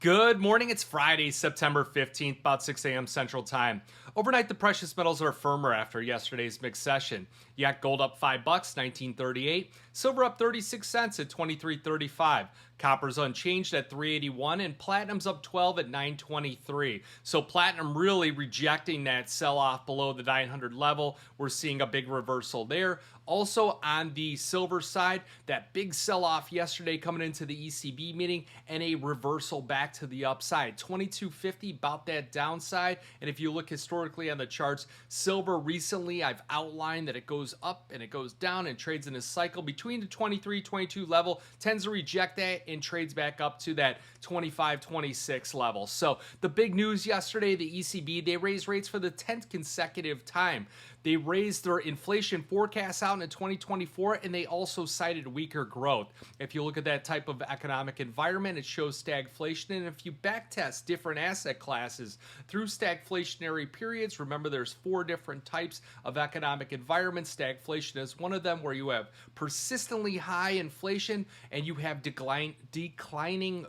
Good morning. It's Friday, September 15th, about 6 a.m. Central Time. Overnight, the precious metals are firmer after yesterday's mixed session. You got gold up $5, 1938. Silver up 36 cents at 23.35. Copper's unchanged at 381, and platinum's up 12 at 923. So platinum really rejecting that sell-off below the 900 level. We're seeing a big reversal there. Also on the silver side, that big sell-off yesterday coming into the ECB meeting and a reversal back to the upside. 2250 about that downside. And if you look historically on the charts, silver recently, I've outlined that it goes up and it goes down and trades in a cycle between the 23, 22 level, tends to reject that and trades back up to that 25, 26 level. So the big news yesterday, the ECB, they raised rates for the 10th consecutive time. They raised their inflation forecast out into 2024, and they also cited weaker growth. If you look at that type of economic environment, it shows stagflation. And if you backtest different asset classes through stagflationary periods, remember there's 4 different types of economic environments. Stagflation is one of them, where you have persistently high inflation and you have declining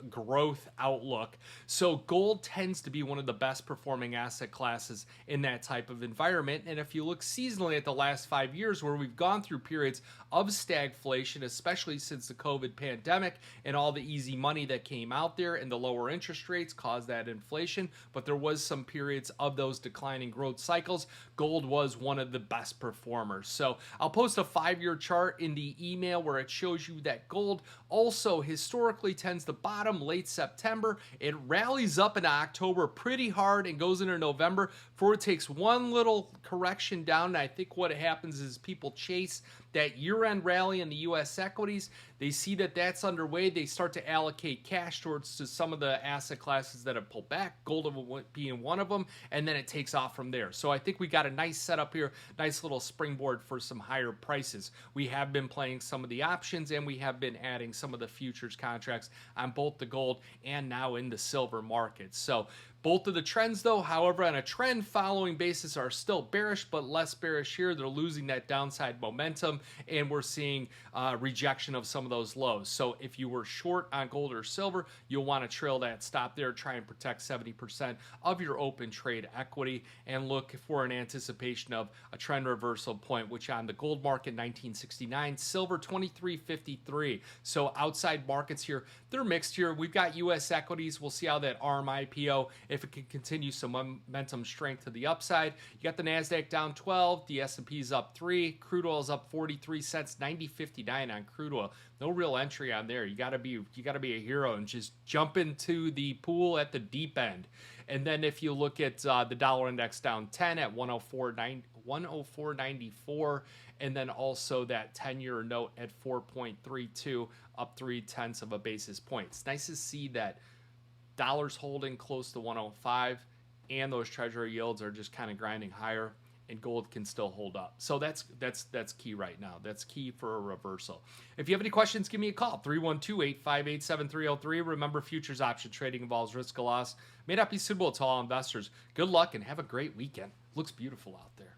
growth outlook. So gold tends to be one of the best performing asset classes in that type of environment. And if you look seasonally at the last 5 years, where we've gone through periods of stagflation, especially since the COVID pandemic and all the easy money that came out there and the lower interest rates caused that inflation, but there was some periods of those declining growth cycles. Gold was one of the best performers. So I'll post a 5-year chart in the email where it shows you that gold also historically tends to bottom late September. It rallies up in October pretty hard and goes into November before it takes one little correction down. And I think what happens is people chase that year-end rally in the U.S. equities. They see that that's underway. They start to allocate cash towards to some of the asset classes that have pulled back, gold being one of them, and then it takes off from there. So I think we got a nice setup here, nice little springboard for some higher prices. We have been playing some of the options, and we have been adding some of the futures contracts on both the gold and now in the silver markets. So both of the trends, though, however, on a trend following basis, are still bearish, but less bearish here. They're losing that downside momentum, and we're seeing rejection of some of those lows. So if you were short on gold or silver, you'll want to trail that stop there, try and protect 70% of your open trade equity, and look for an anticipation of a trend reversal point, which on the gold market, 1969, silver, 2353. So outside markets here, they're mixed here. We've got U.S. equities. We'll see how that ARM IPO, if it can continue some momentum strength to the upside. You got the NASDAQ down 12, the S&P's up 3, crude oil's up 43 cents, 90.59 on crude oil. No real entry on there. You gotta be a hero and just jump into the pool at the deep end. And then if you look at the dollar index down 10 at 104.94, and then also that 10-year note at 4.32, up 0.3 of a basis point. It's nice to see that dollars holding close to 105, and those treasury yields are just kind of grinding higher, and gold can still hold up. So that's key right now. That's key for a reversal. If you have any questions, give me a call, 312-858-7303. Remember, futures option trading involves risk of loss. May not be suitable to all investors. Good luck and have a great weekend. Looks beautiful out there.